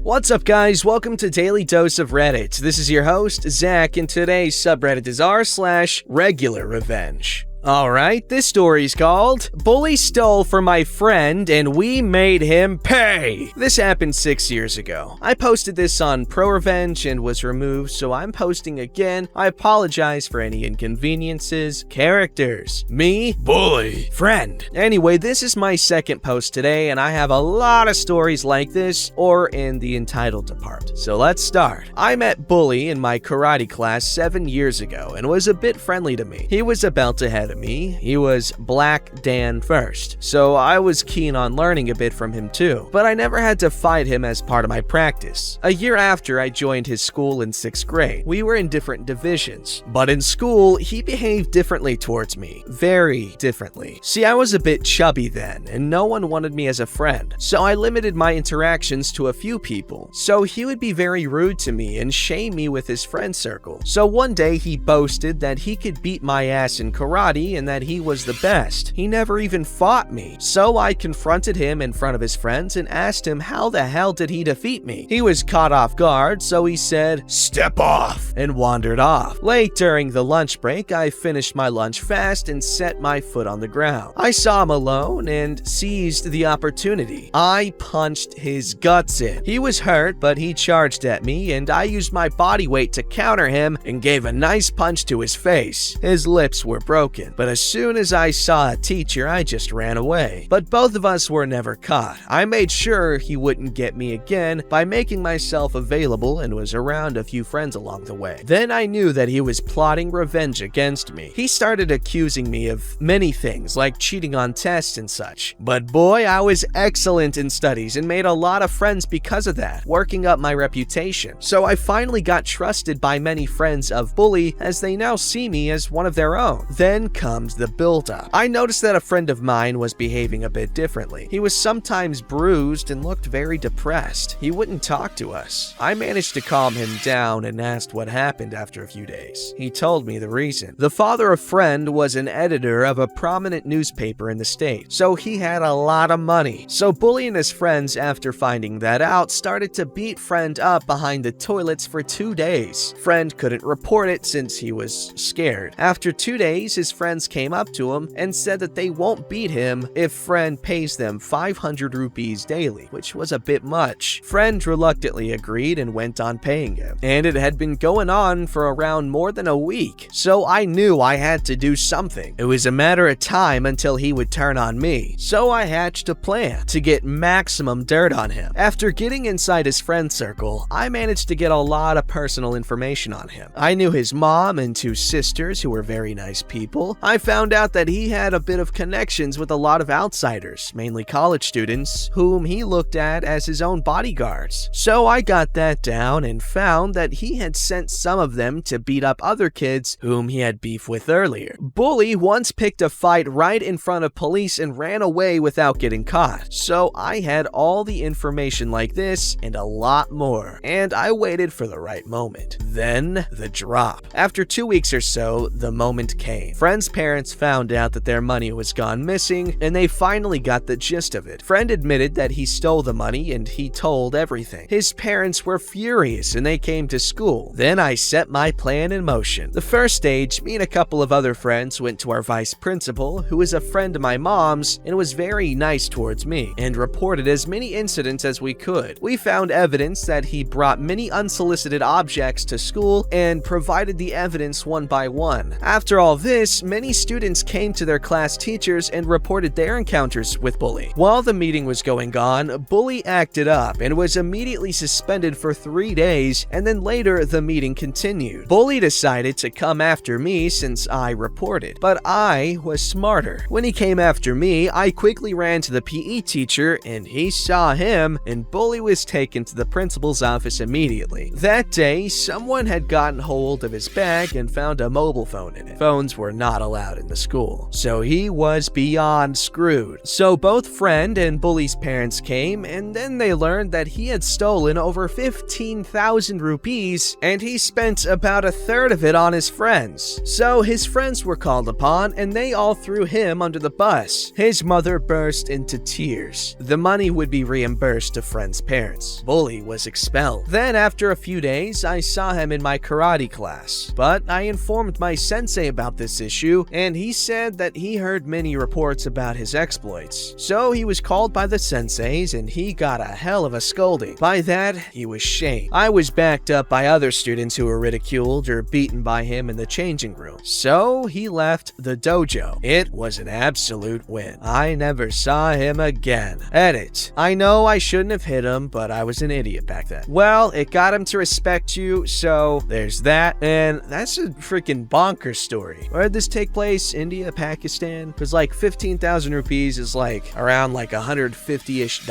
What's up, guys? Welcome to Daily Dose of Reddit. This is your host, Zach, and today's subreddit is r/regular revenge. Alright, this story's called Bully Stole from My Friend and We Made Him Pay. This happened 6 years ago. I posted this on ProRevenge and was removed, so I'm posting again. I apologize for any inconveniences. Characters: me, bully, friend. Anyway, this is my second post today, and I have a lot of stories like this or in the entitled department. So let's start. I met Bully in my karate class 7 years ago and was a bit friendly to me. He was about to head me. He was Black Dan first, so I was keen on learning a bit from him too, but I never had to fight him as part of my practice. A year after I joined his school in 6th grade, we were in different divisions, but in school, he behaved differently towards me, very differently. See, I was a bit chubby then, and no one wanted me as a friend, so I limited my interactions to a few people. So he would be very rude to me and shame me with his friend circle. So one day he boasted that he could beat my ass in karate and that he was the best. He never even fought me. So I confronted him in front of his friends and asked him how the hell did he defeat me. He was caught off guard, so he said, "Step off," and wandered off. Late during the lunch break, I finished my lunch fast and set my foot on the ground. I saw him alone and seized the opportunity. I punched his guts in. He was hurt, but he charged at me, and I used my body weight to counter him and gave a nice punch to his face. His lips were broken, but as soon as I saw a teacher, I just ran away. But both of us were never caught. I made sure he wouldn't get me again by making myself available and was around a few friends along the way. Then I knew that he was plotting revenge against me. He started accusing me of many things, like cheating on tests and such. But boy, I was excellent in studies and made a lot of friends because of that, working up my reputation. So I finally got trusted by many friends of Bully, as they now see me as one of their own. Then comes the build-up. I noticed that a friend of mine was behaving a bit differently. He was sometimes bruised and looked very depressed. He wouldn't talk to us. I managed to calm him down and asked what happened after a few days. He told me the reason. The father of Friend was an editor of a prominent newspaper in the state, so he had a lot of money. So Bully and his friends, after finding that out, started to beat Friend up behind the toilets for 2 days. Friend couldn't report it since he was scared. After 2 days, his friends came up to him and said that they won't beat him if Friend pays them 500 rupees daily, which was a bit much. Friend reluctantly agreed and went on paying him, and it had been going on for around more than a week, so I knew I had to do something. It was a matter of time until he would turn on me, so I hatched a plan to get maximum dirt on him. After getting inside his friend circle, I managed to get a lot of personal information on him. I knew his mom and 2 sisters who were very nice people. I found out that he had a bit of connections with a lot of outsiders, mainly college students, whom he looked at as his own bodyguards. So I got that down and found that he had sent some of them to beat up other kids whom he had beef with earlier. Bully once picked a fight right in front of police and ran away without getting caught. So I had all the information like this and a lot more, and I waited for the right moment. Then the drop. After 2 weeks or so, the moment came. Friend's parents found out that their money was gone missing, and they finally got the gist of it. Friend admitted that he stole the money and he told everything. His parents were furious and they came to school. Then I set my plan in motion. The first stage, me and a couple of other friends went to our vice principal, who is a friend of my mom's and was very nice towards me, and reported as many incidents as we could. We found evidence that he brought many unsolicited objects to school and provided the evidence one by one. After all this, many students came to their class teachers and reported their encounters with Bully. While the meeting was going on, Bully acted up and was immediately suspended for 3 days, and then later the meeting continued. Bully decided to come after me since I reported, but I was smarter. When he came after me, I quickly ran to the PE teacher and he saw him, and Bully was taken to the principal's office immediately. That day, someone had gotten hold of his bag and found a mobile phone in it. Phones were not allowed in the school. So he was beyond screwed. So both friend and bully's parents came, and then they learned that he had stolen over 15,000 rupees, and he spent about a third of it on his friends. So his friends were called upon, and they all threw him under the bus. His mother burst into tears. The money would be reimbursed to friend's parents. Bully was expelled. Then after a few days, I saw him in my karate class, but I informed my sensei about this issue, and he said that he heard many reports about his exploits. So he was called by the senseis, and he got a hell of a scolding. By that, he was shamed. I was backed up by other students who were ridiculed or beaten by him in the changing room. So he left the dojo. It was an absolute win. I never saw him again. Edit. I know I shouldn't have hit him, but I was an idiot back then. Well, it got him to respect you, so there's that. And that's a freaking bonkers story. Where did this take place? India, Pakistan? Because like 15,000 rupees is like around like $150-ish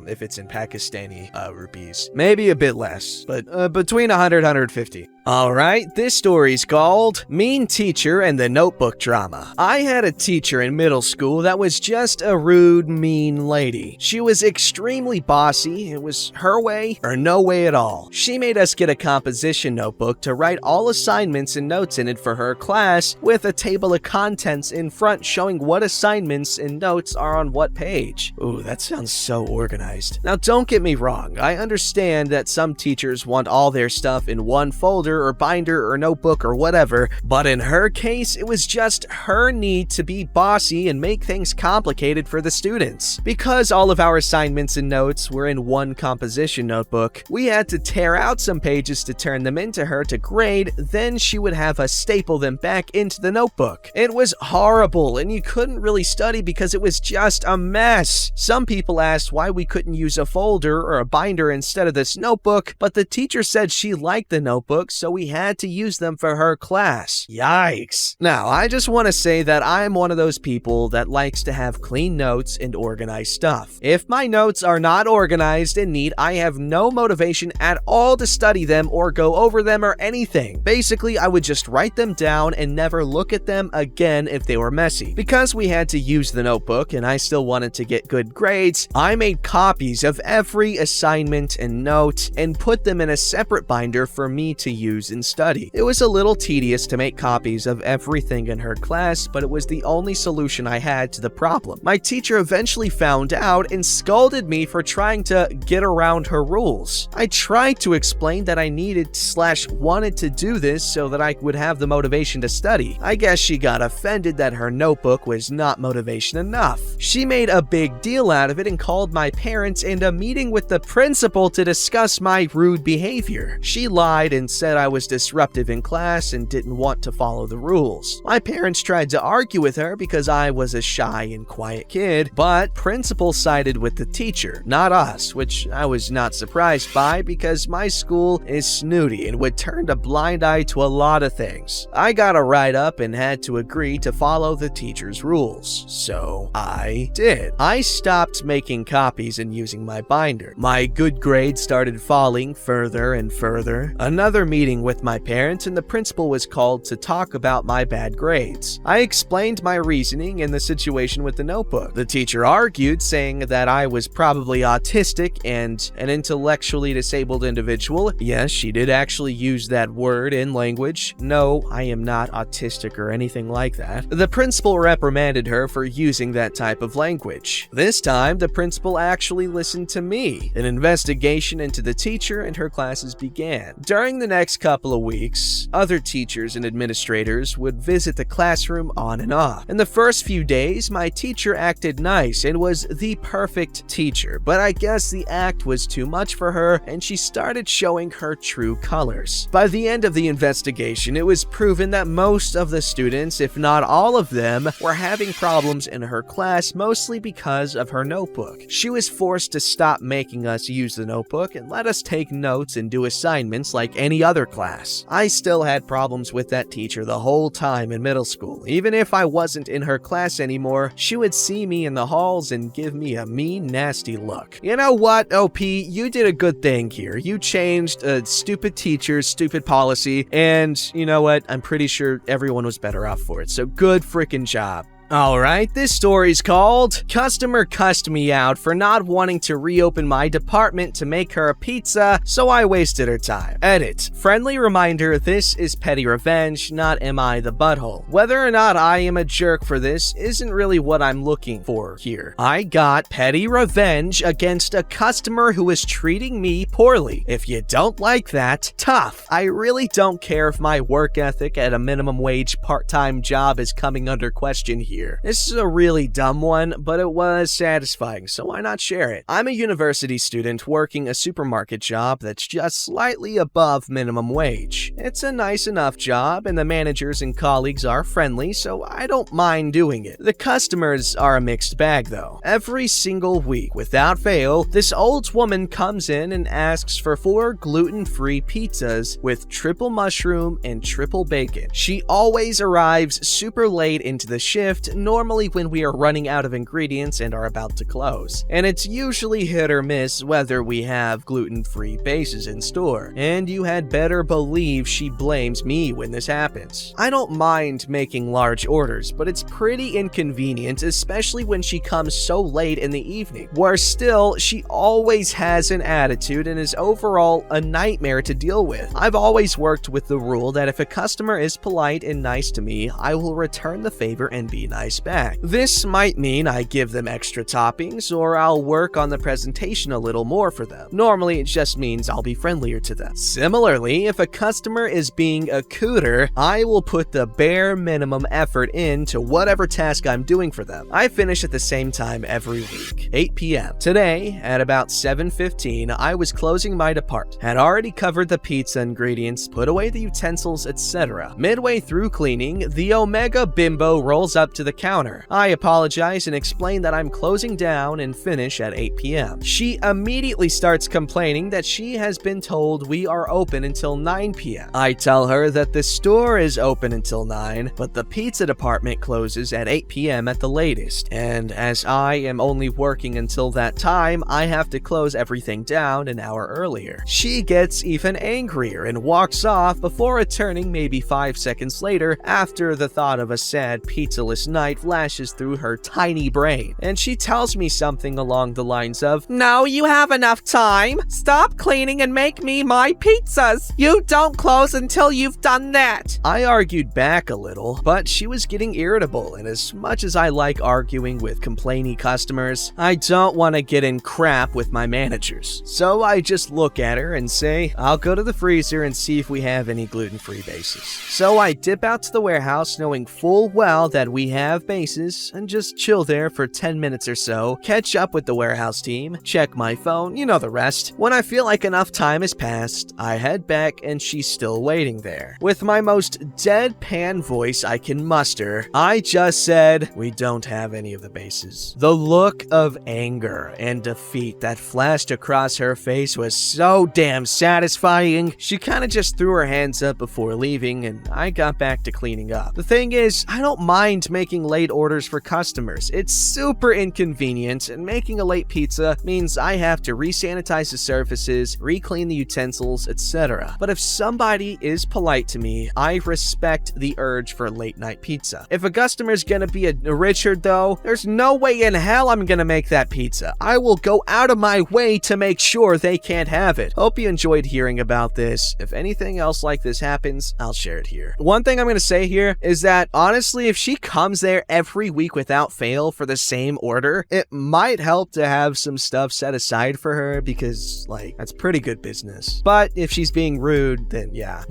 if it's in Pakistani rupees. Maybe a bit less, but between 100 and 150. Alright, this story's called Mean Teacher and the Notebook Drama. I had a teacher in middle school that was just a rude, mean lady. She was extremely bossy. It was her way or no way at all. She made us get a composition notebook to write all assignments and notes in it for her class, with a table of contents in front showing what assignments and notes are on what page. Ooh, that sounds so organized. Now don't get me wrong, I understand that some teachers want all their stuff in one folder or binder or notebook or whatever, but in her case, it was just her need to be bossy and make things complicated for the students. Because all of our assignments and notes were in one composition notebook, we had to tear out some pages to turn them into her to grade, then she would have us staple them back into the notebook. It was horrible, and you couldn't really study because it was just a mess. Some people asked why we couldn't use a folder or a binder instead of this notebook, but the teacher said she liked the notebook, so we had to use them for her class. Yikes. Now, I just want to say that I'm one of those people that likes to have clean notes and organized stuff. If my notes are not organized and neat, I have no motivation at all to study them or go over them or anything. Basically, I would just write them down and never look at them again if they were messy. Because we had to use the notebook and I still wanted to get good grades, I made copies of every assignment and note and put them in a separate binder for me to use and study. It was a little tedious to make copies of everything in her class, but it was the only solution I had to the problem. My teacher eventually found out and scolded me for trying to get around her rules. I tried to explain that I needed/wanted to do this so that I would have the motivation to study. I guess she got offended that her notebook was not motivation enough. She made a big deal out of it and called my parents and a meeting with the principal to discuss my rude behavior. She lied and said I was disruptive in class and didn't want to follow the rules. My parents tried to argue with her because I was a shy and quiet kid, but principal sided with the teacher, not us, which I was not surprised by because my school is snooty and would turn a blind eye to a lot of things. I got a write-up and had to agree to follow the teacher's rules, so I did. I stopped making copies and using my binder. My good grades started falling further and further. Another meeting with my parents and the principal was called to talk about my bad grades. I explained my reasoning and the situation with the notebook. The teacher argued, saying that I was probably autistic and an intellectually disabled individual. Yes, she did actually use that word in language. No, I am not autistic or anything like that. The principal reprimanded her for using that type of language. This time, the principal actually listened to me. An investigation into the teacher and her classes began. During the next couple of weeks, other teachers and administrators would visit the classroom on and off. In the first few days, my teacher acted nice and was the perfect teacher, but I guess the act was too much for her and she started showing her true colors. By the end of the investigation, it was proven that most of the students, if not all of them, were having problems in her class, mostly because of her notebook. She was forced to stop making us use the notebook and let us take notes and do assignments like any other class. I still had problems with that teacher the whole time in middle school. Even if I wasn't in her class anymore, she would see me in the halls and give me a mean, nasty look. You know what, OP? You did a good thing here. You changed a stupid teacher's stupid policy, and you know what? I'm pretty sure everyone was better off for it, so good freaking job. Alright, this story's called Customer Cussed Me Out for Not Wanting to Reopen My Department to Make Her a Pizza, so I wasted her time. Edit. Friendly reminder, this is petty revenge, not am I the butthole. Whether or not I am a jerk for this isn't really what I'm looking for here. I got petty revenge against a customer who is treating me poorly. If you don't like that, tough. I really don't care if my work ethic at a minimum wage part-time job is coming under question here. This is a really dumb one, but it was satisfying, so why not share it? I'm a university student working a supermarket job that's just slightly above minimum wage. It's a nice enough job, and the managers and colleagues are friendly, so I don't mind doing it. The customers are a mixed bag, though. Every single week, without fail, this old woman comes in and asks for 4 gluten-free pizzas with triple mushroom and triple bacon. She always arrives super late into the shift, normally when we are running out of ingredients and are about to close. And it's usually hit or miss whether we have gluten-free bases in store. And you had better believe she blames me when this happens. I don't mind making large orders, but it's pretty inconvenient, especially when she comes so late in the evening. Worse still, she always has an attitude and is overall a nightmare to deal with. I've always worked with the rule that if a customer is polite and nice to me, I will return the favor and be nice back. This might mean I give them extra toppings, or I'll work on the presentation a little more for them. Normally, it just means I'll be friendlier to them. Similarly, if a customer is being a cooter, I will put the bare minimum effort into whatever task I'm doing for them. I finish at the same time every week, 8 p.m. Today, at about 7:15, I was closing my department, had already covered the pizza ingredients, put away the utensils, etc. Midway through cleaning, the Omega Bimbo rolls up to the counter. I apologize and explain that I'm closing down and finish at 8 p.m. She immediately starts complaining that she has been told we are open until 9 p.m. I tell her that the store is open until 9, but the pizza department closes at 8 p.m. at the latest, and as I am only working until that time, I have to close everything down an hour earlier. She gets even angrier and walks off before returning maybe 5 seconds later after the thought of a sad pizzaless night flashes through her tiny brain, and she tells me something along the lines of, "No, you have enough time. Stop cleaning and make me my pizzas. You don't close until you've done that." I argued back a little, but she was getting irritable, and as much as I like arguing with complainy customers, I don't want to get in crap with my managers. So I just look at her and say, I'll go to the freezer and see if we have any gluten-free bases. So I dip out to the warehouse knowing full well that we have bases and just chill there for 10 minutes or so, catch up with the warehouse team, check my phone, you know the rest. When I feel like enough time has passed, I head back and she's still waiting there. With my most deadpan voice I can muster, I just said, "We don't have any of the bases." The look of anger and defeat that flashed across her face was so damn satisfying. She kinda just threw her hands up before leaving, and I got back to cleaning up. The thing is, I don't mind making late orders for customers. It's super inconvenient, and making a late pizza means I have to re-sanitize the surfaces, re-clean the utensils, etc. But if somebody is polite to me, I respect the urge for late night pizza. If a customer's gonna be a Richard though, there's no way in hell I'm gonna make that pizza. I will go out of my way to make sure they can't have it. Hope you enjoyed hearing about this. If anything else like this happens, I'll share it here. One thing I'm gonna say here is that honestly, if she comes there every week without fail for the same order, it might help to have some stuff set aside for her, because like, that's pretty good business. But if she's being rude, then yeah.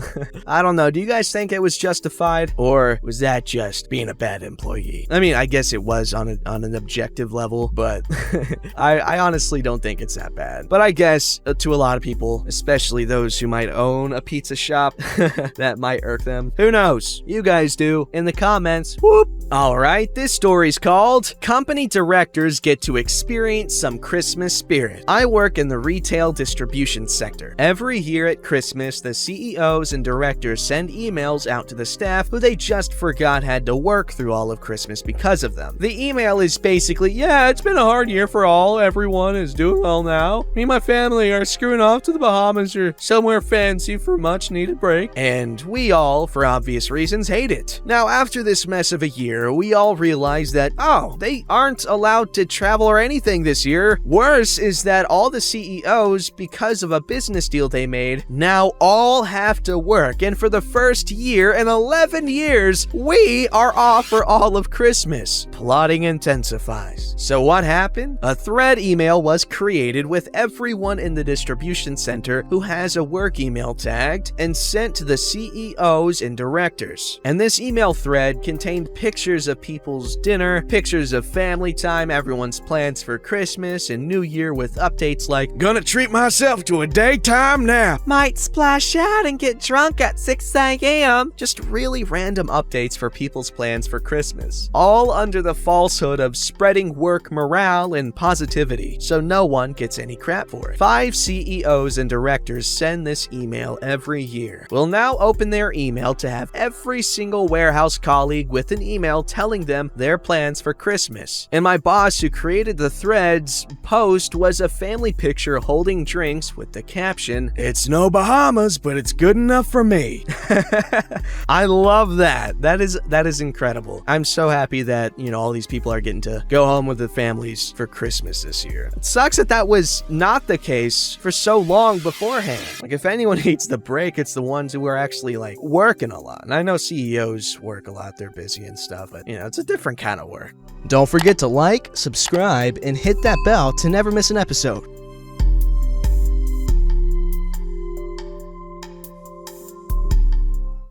I don't know, do you guys think it was justified, or was that just being a bad employee? I mean, I guess it was on an objective level, but I honestly don't think it's that bad. But I guess to a lot of people, especially those who might own a pizza shop, that might irk them. Who knows? You guys do in the comments. Whoop! Alright, this story's called Company Directors Get to Experience Some Christmas Spirit. I work in the retail distribution sector. Every year at Christmas, the CEOs and directors send emails out to the staff who they just forgot had to work through all of Christmas because of them. The email is basically, yeah, it's been a hard year for all. Everyone is doing well now. Me and my family are screwing off to the Bahamas or somewhere fancy for a much needed break. And we all, for obvious reasons, hate it. Now, after this mess of a year, we all realize that, oh, they aren't allowed to travel or anything this year. Worse is that all the CEOs, because of a business deal they made, now all have to work. And for the first year in 11 years, we are off for all of Christmas. Plotting intensifies. So what happened? A thread email was created with everyone in the distribution center who has a work email tagged and sent to the CEOs and directors. And this email thread contained pictures of people's dinner, pictures of family time, everyone's plans for Christmas and New Year with updates like, gonna treat myself to a daytime nap, might splash out and get drunk at 6 a.m. Just really random updates for people's plans for Christmas. All under the falsehood of spreading work morale and positivity, so no one gets any crap for it. 5 CEOs and directors send this email every year. We'll now open their email to have every single warehouse colleague with an email telling them their plans for Christmas. And my boss who created the thread's post was a family picture holding drinks with the caption, "It's no Bahamas, but it's good enough for me." I love that. That is incredible. I'm so happy that, all these people are getting to go home with their families for Christmas this year. It sucks that that was not the case for so long beforehand. Like, if anyone needs the break, it's the ones who are actually, working a lot. And I know CEOs work a lot, they're busy and stuff, but, it's a different kind of work. Don't forget to like, subscribe, and hit that bell to never miss an episode.